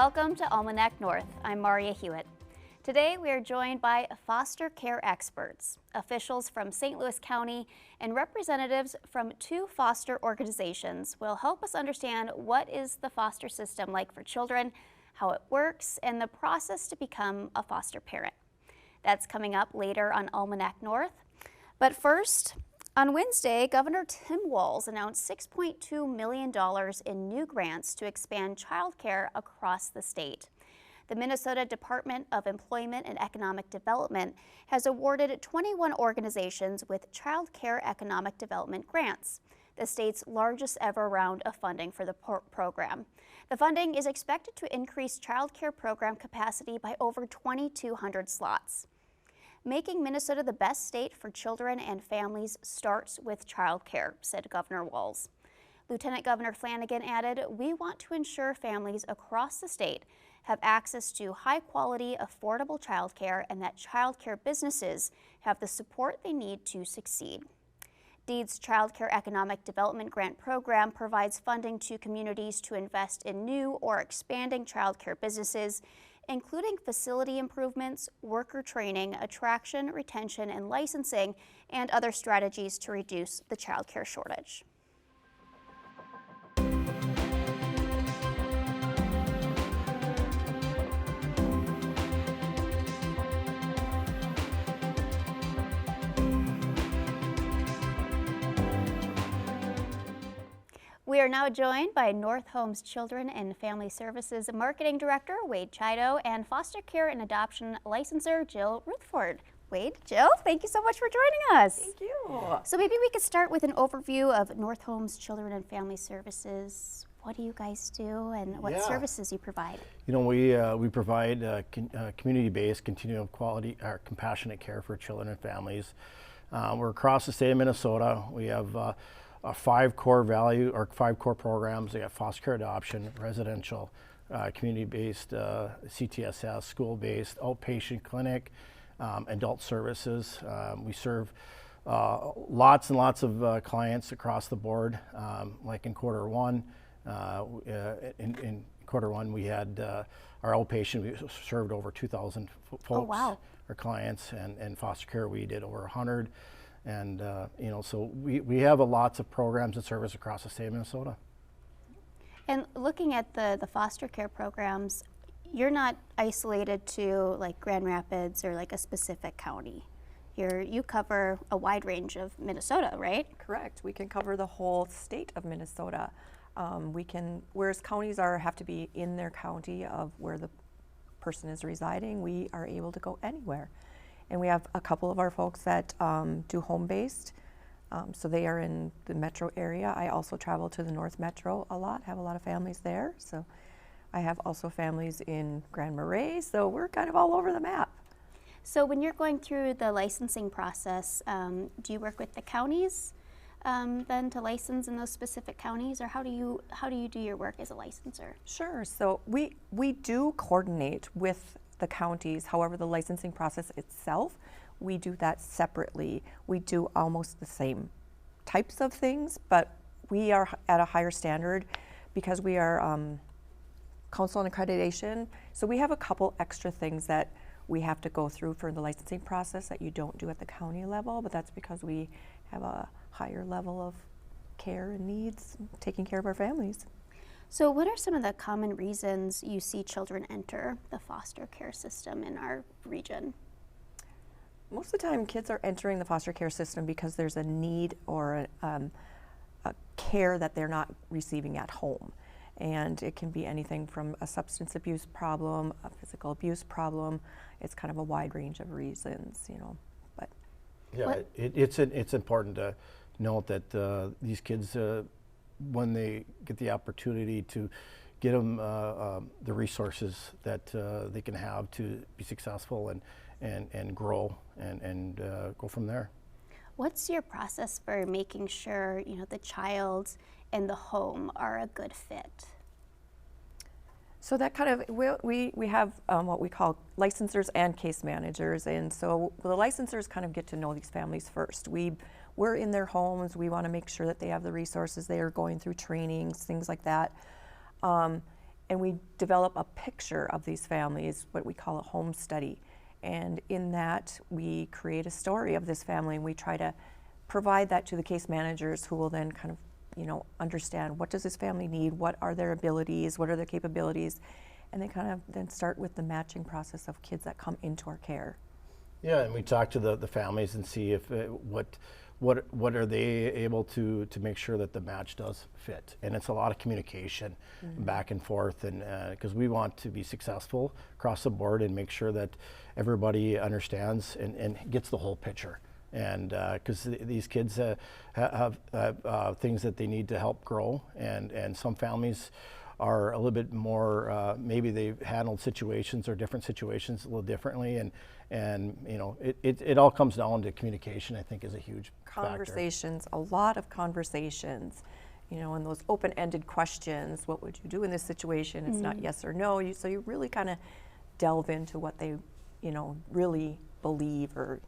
Welcome to Almanac North. I'm Maarja Hewitt. Today we are joined by foster care experts, officials from St. Louis County, and representatives from 2 foster organizations will help us understand what is the foster system like for children, how it works, and the process to become a foster parent. That's coming up later on Almanac North. But first, on Wednesday, Governor Tim Walz announced $6.2 million in new grants to expand childcare across the state. The Minnesota Department of Employment and Economic Development has awarded 21 organizations with child care economic development grants, the state's largest ever round of funding for the program. The funding is expected to increase child care program capacity by over 2,200 slots. Making Minnesota the best state for children and families starts with child care, said Governor Walz. Lieutenant Governor Flanagan added, "We want to ensure families across the state have access to high-quality, affordable childcare and that childcare businesses have the support they need to succeed." DEED's Child Care Economic Development Grant Program provides funding to communities to invest in new or expanding childcare businesses, including facility improvements, worker training, attraction, retention, and licensing, and other strategies to reduce the childcare shortage. We are now joined by North Home's Children and Family Services Marketing Director, Wade Chido, and Foster Care and Adoption Licenser, Jill Rutherford. Wade, Jill, thank you so much for joining us. Thank you. So maybe we could start with an overview of North Home's Children and Family Services. What do you guys do and what services you provide? You know, we provide community-based, continuum quality, or compassionate care for children and families. We're across the state of Minnesota. We have 5 core programs. We have foster care adoption, residential, community-based, CTSS, school-based, outpatient clinic, adult services. We serve lots and lots of clients across the board. Like in quarter one, we had our outpatient. We served over 2,000 folks. Oh, wow. Our clients, and foster care we did over 100. And you know, so we have lots of programs and service across the state of Minnesota. And looking at the foster care programs, you're not isolated to like Grand Rapids or like a specific county. You cover a wide range of Minnesota, right? Correct. We can cover the whole state of Minnesota. Whereas counties have to be in their county of where the person is residing, we are able to go anywhere. And we have a couple of our folks that do home-based, so they are in the metro area. I also travel to the North Metro a lot, have a lot of families there. So I have also families in Grand Marais, so we're kind of all over the map. So when you're going through the licensing process, do you work with the counties then to license in those specific counties, or how do you do your work as a licenser? Sure. So we do coordinate with the counties. However, the licensing process itself, we do that separately. We do almost the same types of things, but we are at a higher standard because we are council and accreditation. So we have a couple extra things that we have to go through for the licensing process that you don't do at the county level, but that's because we have a higher level of care and needs, taking care of our families. So what are some of the common reasons you see children enter the foster care system in our region? Most of the time kids are entering the foster care system because there's a need or a care that they're not receiving at home. And it can be anything from a substance abuse problem, a physical abuse problem. It's kind of a wide range of reasons, you know. But yeah, it's important to note that these kids, when they get the opportunity to get them the resources that they can have to be successful and grow and go from there. What's your process for making sure the child and the home are a good fit? So that kind of, we have what we call licensors and case managers, and so the licensors kind of get to know these families first. We're in their homes, we want to make sure that they have the resources, they are going through trainings, things like that. and we develop a picture of these families, what we call a home study. And in that, we create a story of this family, and we try to provide that to the case managers, who will then kind of, understand, what does this family need, what are their abilities, what are their capabilities, and they kind of then start with the matching process of kids that come into our care. Yeah, and we talk to the families and see if what are they able to make sure that the match does fit. And it's a lot of communication back and forth, and because we want to be successful across the board and make sure that everybody understands and gets the whole picture. And because these kids have things that they need to help grow, and some families are a little bit more, maybe they've handled situations or different situations a little differently, and it all comes down to communication. I think is a huge conversations, factor. A lot of conversations, and those open-ended questions. What would you do in this situation? It's not yes or no. So you really kind of delve into what they, really believe, or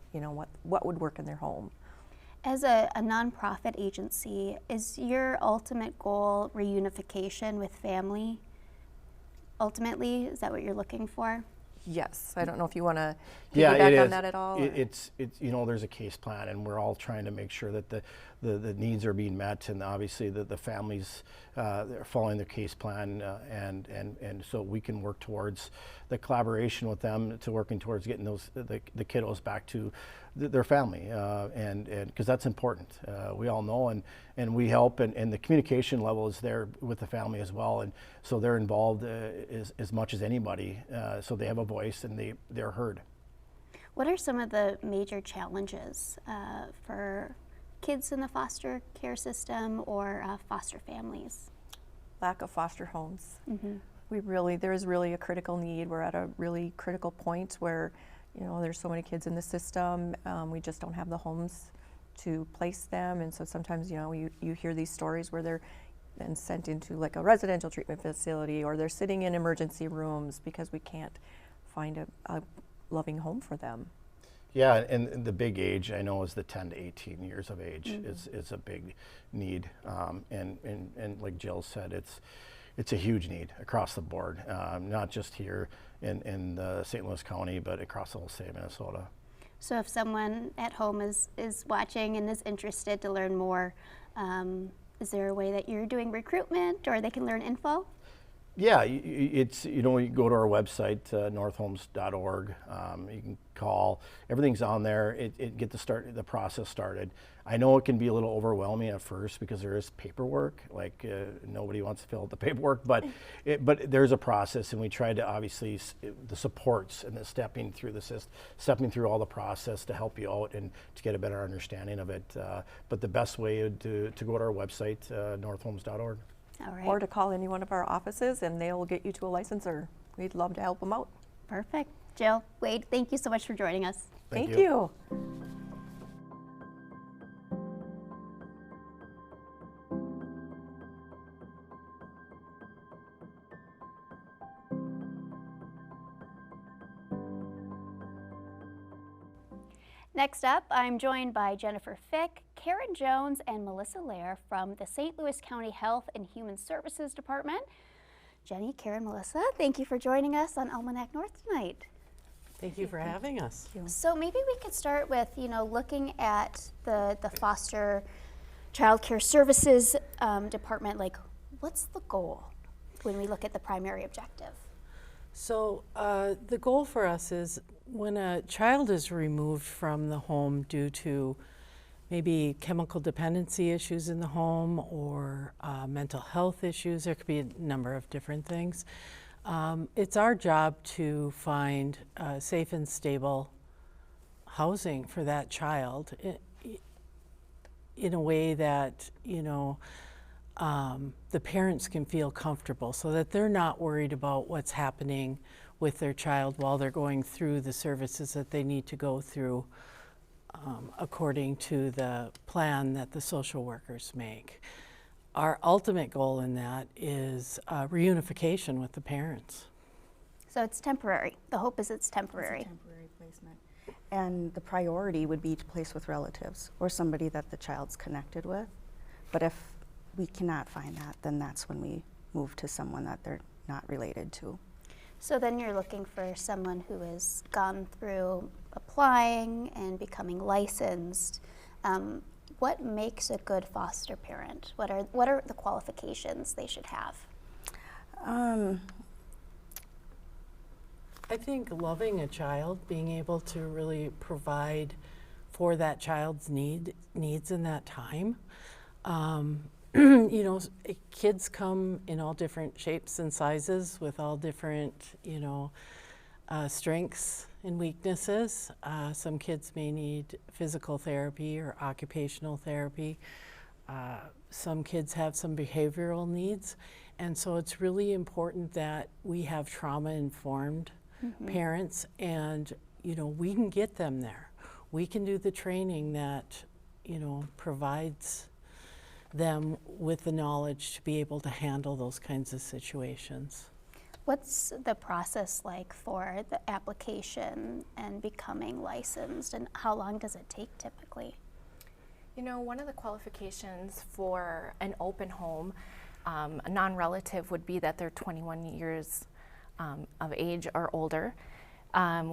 what would work in their home. As a nonprofit agency, is your ultimate goal reunification with family? Ultimately, is that what you're looking for? Yes. I don't know if you want to piggyback piggyback on that at all. It's there's a case plan, and we're all trying to make sure that the needs are being met, and obviously the families are following their case plan, and so we can work towards the collaboration with them to working towards getting the kiddos back to their family, and because that's important. We all know, and we help, and the communication level is there with the family as well, and so they're involved as much as anybody, so they have a voice and they're heard. What are some of the major challenges for kids in the foster care system or foster families? Lack of foster homes. There is really a critical need. We're at a really critical point where there's so many kids in the system. We just don't have the homes to place them, and so sometimes you hear these stories where they're then sent into like a residential treatment facility, or they're sitting in emergency rooms because we can't find a loving home for them. Yeah, and the big age I know is the 10 to 18 years of age is a big need, and like Jill said, it's a huge need across the board, not just here in St. Louis County, but across the whole state of Minnesota. So if someone at home is watching and is interested to learn more, is there a way that you're doing recruitment, or they can learn info? Yeah, it's you go to our website, northhomes.org. You can call. Everything's on there. Get the process started. I know it can be a little overwhelming at first because there is paperwork. Like nobody wants to fill out the paperwork, but there's a process, and we try to obviously the supports and the stepping through all the process to help you out and to get a better understanding of it. But the best way to go to our website, northhomes.org. All right. Or to call any one of our offices, and they'll get you to a licensor. We'd love to help them out. Perfect. Jill, Wade, thank you so much for joining us. Thank you. Next up, I'm joined by Jennifer Fick, Karen Jones, and Melissa Lair from the St. Louis County Health and Human Services Department. Jenny, Karen, Melissa, thank you for joining us on Almanac North tonight. Thank you for having us. So maybe we could start with, looking at the foster child care services department. Like, what's the goal when we look at the primary objective? So the goal for us is when a child is removed from the home due to maybe chemical dependency issues in the home or mental health issues, there could be a number of different things. It's our job to find safe and stable housing for that child in a way that, the parents can feel comfortable so that they're not worried about what's happening with their child while they're going through the services that they need to go through according to the plan that the social workers make. Our ultimate goal in that is reunification with the parents. So it's temporary. The hope is it's temporary. It's a temporary placement. And the priority would be to place with relatives or somebody that the child's connected with. But if we cannot find that, then that's when we move to someone that not related to. So then you're looking for someone who has gone through applying and becoming licensed. What makes a good foster parent? What are the qualifications they should have? I think loving a child, being able to really provide for that child's needs in that time. You know, kids come in all different shapes and sizes with all different, you know, strengths and weaknesses. Some kids may need physical therapy or occupational therapy. Some kids have some behavioral needs. And so it's really important that we have trauma-informed parents, and, you know, we can get them there. We can do the training that, you know, provides them with the knowledge to be able to handle those kinds of situations. What's the process like for the application and becoming licensed, and how long does it take typically? You know, one of the qualifications for an open home, a non-relative, would be that they're 21 years of age or older.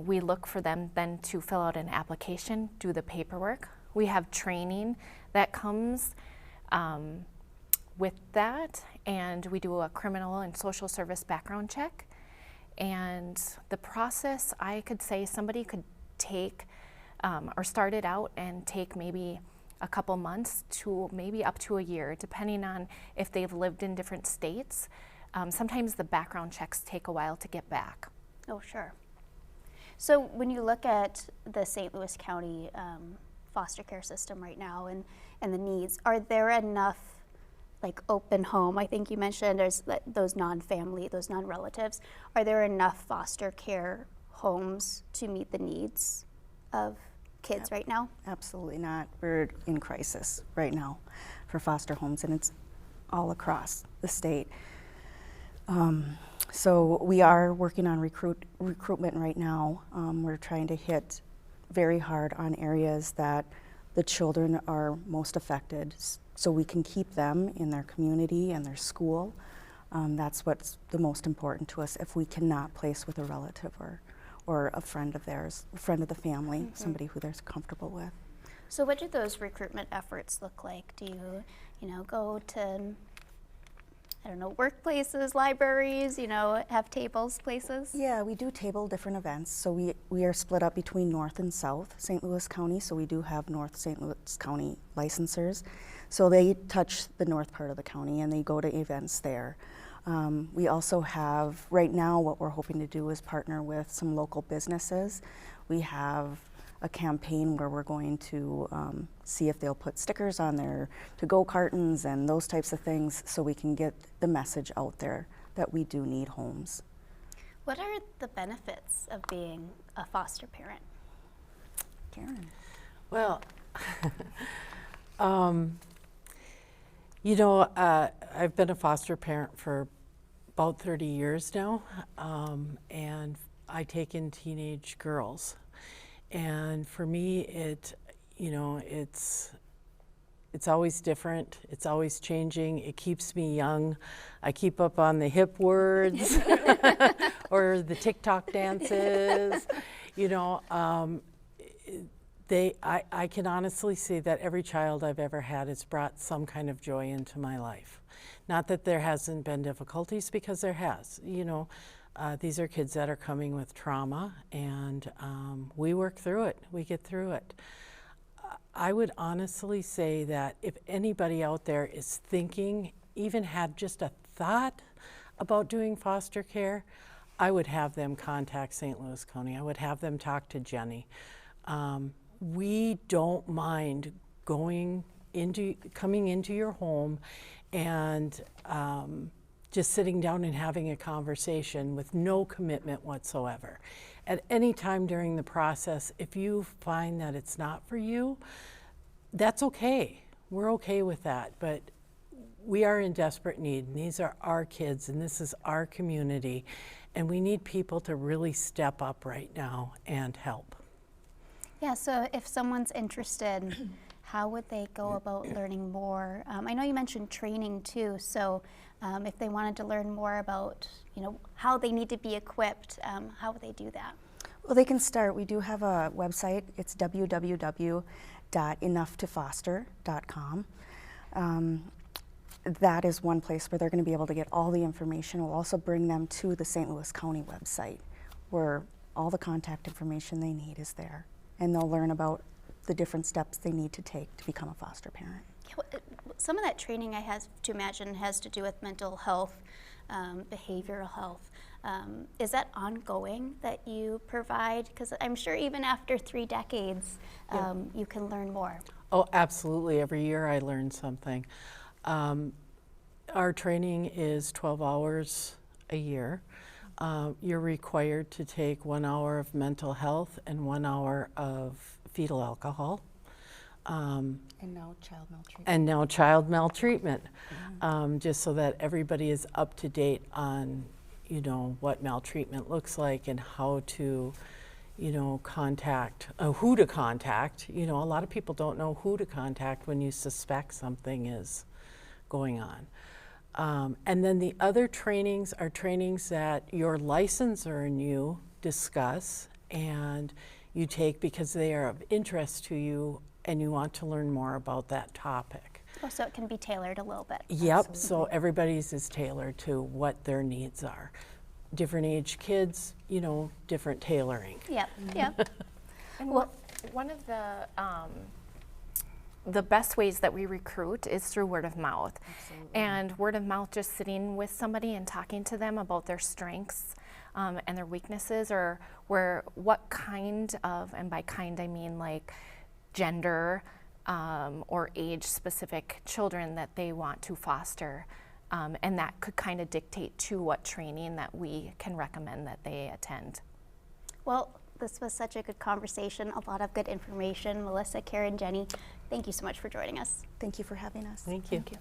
We look for them then to fill out an application, do the paperwork. We have training that comes with that, and we do a criminal and social service background check. And the process, I could say somebody could take or start it out and take maybe a couple months to maybe up to a year, depending on if they've lived in different states. Sometimes the background checks take a while to get back. Oh, sure. So when you look at the St. Louis County foster care system right now and the needs, are there enough like open home, I think you mentioned there's those non-family, those non-relatives, are there enough foster care homes to meet the needs of kids right now? Absolutely not. We're in crisis right now for foster homes, and it's all across the state. So we are working on recruitment right now. We're trying to hit very hard on areas that the children are most affected, so we can keep them in their community and their school. That's what's the most important to us. If we cannot place with a relative or a friend of theirs, a friend of the family, somebody who they're comfortable with. So what do those recruitment efforts look like? Do you know, go to, I don't know, workplaces, libraries, you know, have tables, places? Yeah, we do table different events. So we are split up between North and South St. Louis County. So we do have North St. Louis County licensors. So they touch the north part of the county and they go to events there. We also have, right now what we're hoping to do is partner with some local businesses. We have a campaign where we're going to see if they'll put stickers on their to-go cartons and those types of things, so we can get the message out there that we do need homes. What are the benefits of being a foster parent? Karen? Well, you know, I've been a foster parent for about 30 years now, and I take in teenage girls. And for me, you know, it's always different. It's always changing. It keeps me young. I keep up on the hip words or the TikTok dances. You know, I can honestly say that every child I've ever had has brought some kind of joy into my life. Not that there hasn't been difficulties, because there has. You know, these are kids that are coming with trauma, and we work through it. We get through it. I would honestly say that if anybody out there is thinking, even had just a thought about doing foster care, I would have them contact St. Louis County. I would have them talk to Jenny. We don't mind coming into your home and just sitting down and having a conversation with no commitment whatsoever. At any time during the process, if you find that it's not for you, that's okay. We're okay with that, but we are in desperate need, and these are our kids, and this is our community, and we need people to really step up right now and help. Yeah, so if someone's interested, how would they go about learning more? I know you mentioned training too, so if they wanted to learn more about, how they need to be equipped, how would they do that? Well, they can start. We do have a website. It's www.enough2foster.com. That is one place where they're going to be able to get all the information. We'll also bring them to the St. Louis County website, where all the contact information they need is there. And they'll learn about the different steps they need to take to become a foster parent. Some of that training, I have to imagine, has to do with mental health, behavioral health. Is that ongoing that you provide? Because I'm sure even after 3 decades, you can learn more. Oh, absolutely. Every year I learn something. Our training is 12 hours a year. You're required to take 1 hour of mental health and 1 hour of fetal alcohol. And now child maltreatment. And now child maltreatment, just so that everybody is up to date on, what maltreatment looks like and how to, contact, who to contact. A lot of people don't know who to contact when you suspect something is going on. And then the other trainings are trainings that your licensor and you discuss and you take because they are of interest to you and you want to learn more about that topic. Oh, so it can be tailored a little bit. Yep, Absolutely. so everybody's is tailored to what their needs are. Different age kids, different tailoring. Yep, yep. And one of the best ways that we recruit is through word of mouth. Absolutely. And word of mouth, just sitting with somebody and talking to them about their strengths and their weaknesses, or what kind of, and by kind I mean like gender or age specific children that they want to foster. And that could kind of dictate to what training that we can recommend that they attend. Well, this was such a good conversation, a lot of good information. Melissa, Karen, Jenny, thank you so much for joining us. Thank you for having us. Thank you. Thank you.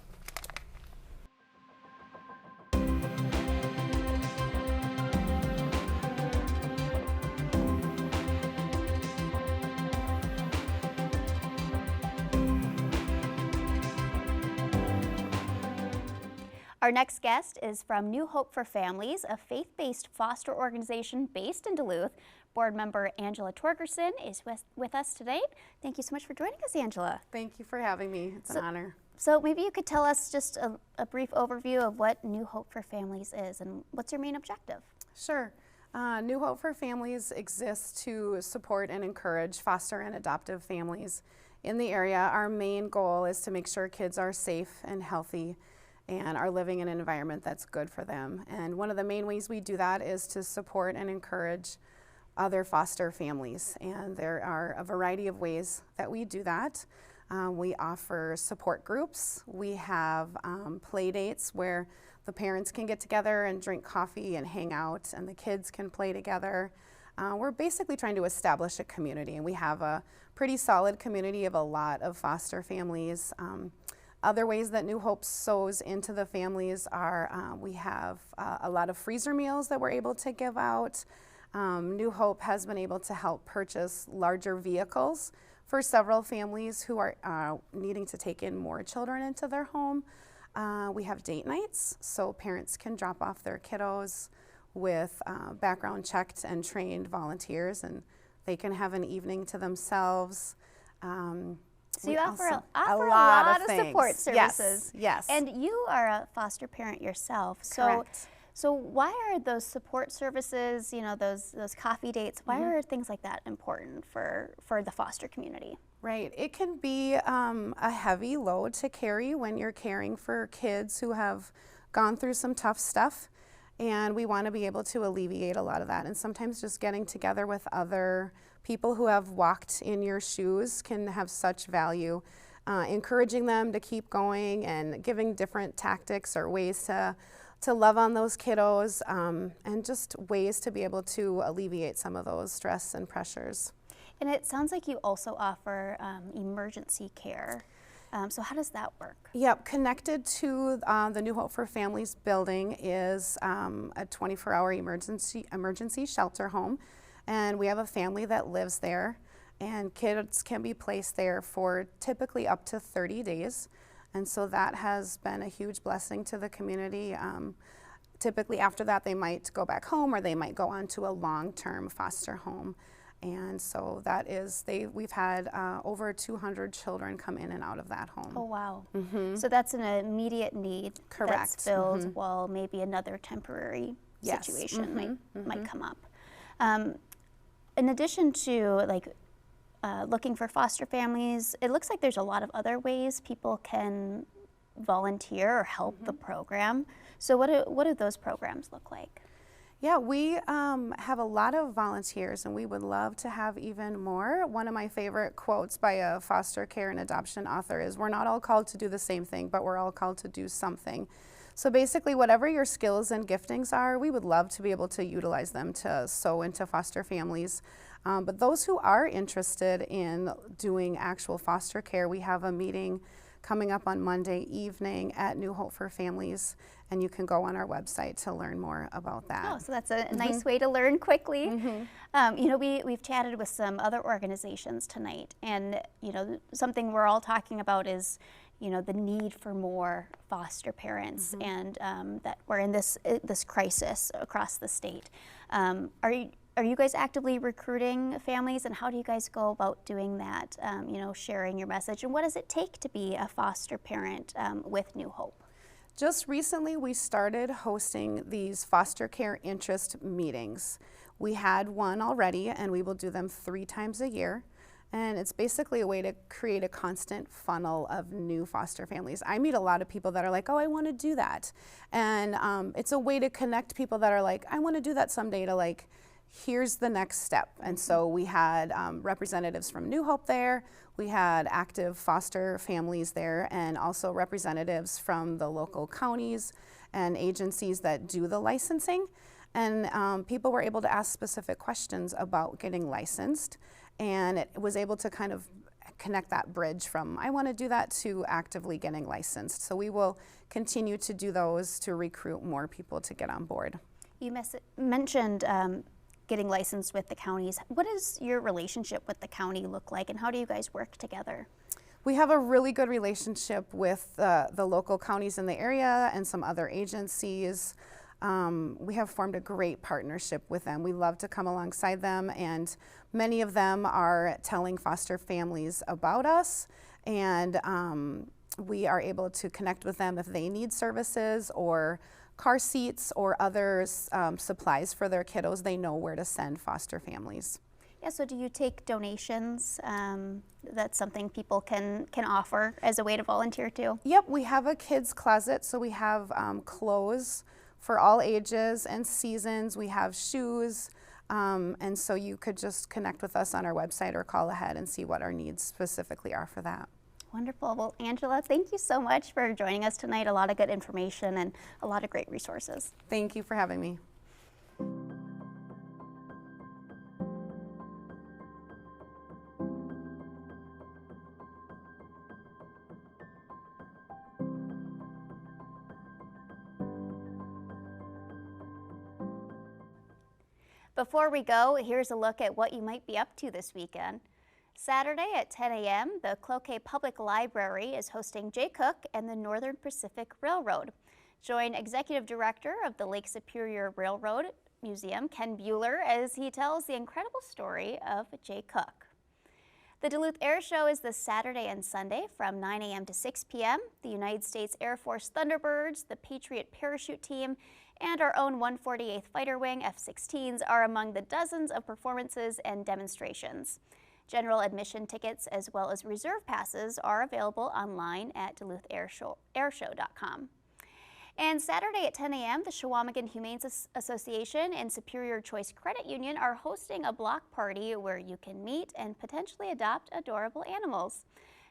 Our next guest is from New Hope for Families, a faith-based foster organization based in Duluth. Board member Angela Torgerson is with us today. Thank you so much for joining us, Angela. Thank you for having me. It's an honor. So maybe you could tell us just a brief overview of what New Hope for Families is and what's your main objective? Sure. New Hope for Families exists to support and encourage foster and adoptive families in the area. Our main goal is to make sure kids are safe and healthy and are living in an environment that's good for them. And one of the main ways we do that is to support and encourage other foster families. And there are a variety of ways that we do that. We offer support groups. We have play dates where the parents can get together and drink coffee and hang out, and the kids can play together. We're basically trying to establish a community, and we have a pretty solid community of a lot of foster families. Other ways that New Hope sews into the families are we have a lot of freezer meals that we're able to give out. New Hope has been able to help purchase larger vehicles for several families who are needing to take in more children into their home. We have date nights, so parents can drop off their kiddos with background checked and trained volunteers, and they can have an evening to themselves. So you offer a lot lot of things. support services. Yes. And you are a foster parent yourself. Correct. So why are those support services, those coffee dates, why are things like that important for the foster community? Right. It can be a heavy load to carry when you're caring for kids who have gone through some tough stuff. And we want to be able to alleviate a lot of that. And sometimes just getting together with other people who have walked in your shoes can have such value. Encouraging them to keep going and giving different tactics or ways to love on those kiddos, and just ways to be able to alleviate some of those stress and pressures. And it sounds like you also offer emergency care. So how does that work? Yep, connected to the New Hope for Families building is a 24-hour emergency shelter home, and we have a family that lives there. and kids can be placed there for typically up to 30 days. And so that has been a huge blessing to the community. Typically after that, they might go back home or they might go on to a long-term foster home. And so that is, we've had over 200 children come in and out of that home. Oh, wow. So that's an immediate need. Correct. That's filled while maybe another temporary situation might come up. In addition to like looking for foster families, it looks like there's a lot of other ways people can volunteer or help the program. So what do those programs look like? Yeah, we have a lot of volunteers and we would love to have even more. One of my favorite quotes by a foster care and adoption author is, "We're not all called to do the same thing, but we're all called to do something." So basically, whatever your skills and giftings are, we would love to be able to utilize them to sow into foster families. But those who are interested in doing actual foster care, we have a meeting coming up on Monday evening at New Hope for Families, and you can go on our website to learn more about that. Oh, so that's a nice way to learn quickly. You know, we've chatted with some other organizations tonight, and you know, something we're all talking about is, you know, the need for more foster parents, and that we're in this crisis across the state. Are you guys actively recruiting families, and how do you guys go about doing that? You know, sharing your message, and what does it take to be a foster parent with New Hope? Just recently, we started hosting these foster care interest meetings. We had one already, and we will do them 3 times a year. And it's basically a way to create a constant funnel of new foster families. I meet a lot of people that are like, oh, I want to do that. And it's a way to connect people that are like, I want to do that someday, to like, here's the next step. And so we had representatives from New Hope there. We had active foster families there, and also representatives from the local counties and agencies that do the licensing. And people were able to ask specific questions about getting licensed. And it was able to kind of connect that bridge from, I want to do that, to actively getting licensed. So we will continue to do those to recruit more people to get on board. You mentioned getting licensed with the counties. What does your relationship with the county look like, and how do you guys work together? We have a really good relationship with the local counties in the area and some other agencies. We have formed a great partnership with them. We love to come alongside them, and many of them are telling foster families about us, and we are able to connect with them if they need services or car seats or other supplies for their kiddos. They know where to send foster families. Yeah, so do you take donations? That's something people can offer as a way to volunteer too? Yep, we have a kids closet, so we have clothes for all ages and seasons. We have shoes, and so you could just connect with us on our website or call ahead and see what our needs specifically are for that. Wonderful. Well, Angela, thank you so much for joining us tonight. A lot of good information and a lot of great resources. Thank you for having me. Before we go, here's a look at what you might be up to this weekend. Saturday at 10 a.m., the Cloquet Public Library is hosting Jay Cook and the Northern Pacific Railroad. Join Executive Director of the Lake Superior Railroad Museum, Ken Bueller, as he tells the incredible story of Jay Cook. The Duluth Air Show is this Saturday and Sunday from 9 a.m. to 6 p.m. The United States Air Force Thunderbirds, the Patriot Parachute Team, and our own 148th Fighter Wing F-16s are among the dozens of performances and demonstrations. General admission tickets as well as reserve passes are available online at DuluthAirshow.com. And Saturday at 10 a.m., the Chequamegon Humane Association and Superior Choice Credit Union are hosting a block party where you can meet and potentially adopt adorable animals.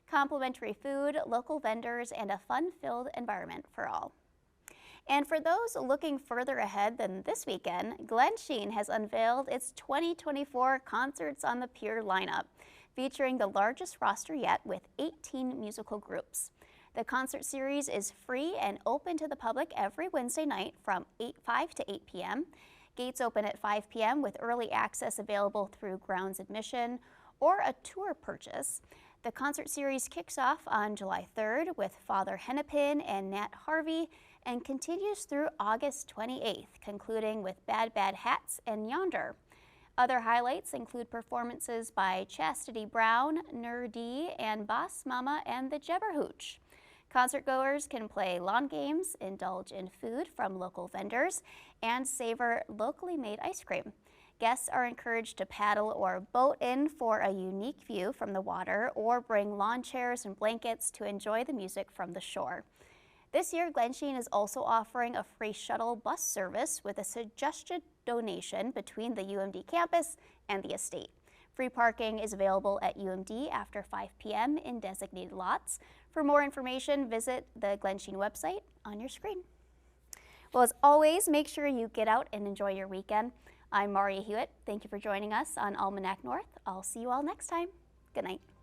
Complimentary food, local vendors, and a fun-filled environment for all. And for those looking further ahead than this weekend, Glen Sheen has unveiled its 2024 Concerts on the Pier lineup, featuring the largest roster yet with 18 musical groups. The concert series is free and open to the public every Wednesday night from 5 to 8 p.m. Gates open at 5 p.m. with early access available through grounds admission, or a tour purchase. The concert series kicks off on July 3rd with Father Hennepin and Nat Harvey and continues through August 28th, concluding with Bad Bad Hats and Yonder. Other highlights include performances by Chastity Brown, Nerdy, and Boss Mama and the Jebberhooch. Concertgoers can play lawn games, indulge in food from local vendors, and savor locally made ice cream. Guests are encouraged to paddle or boat in for a unique view from the water or bring lawn chairs and blankets to enjoy the music from the shore. This year, Glensheen is also offering a free shuttle bus service with a suggested donation between the UMD campus and the estate. Free parking is available at UMD after 5 p.m. in designated lots. For more information, visit the Glensheen website on your screen. Well, as always, make sure you get out and enjoy your weekend. I'm Maarja Hewitt. Thank you for joining us on Almanac North. I'll see you all next time. Good night.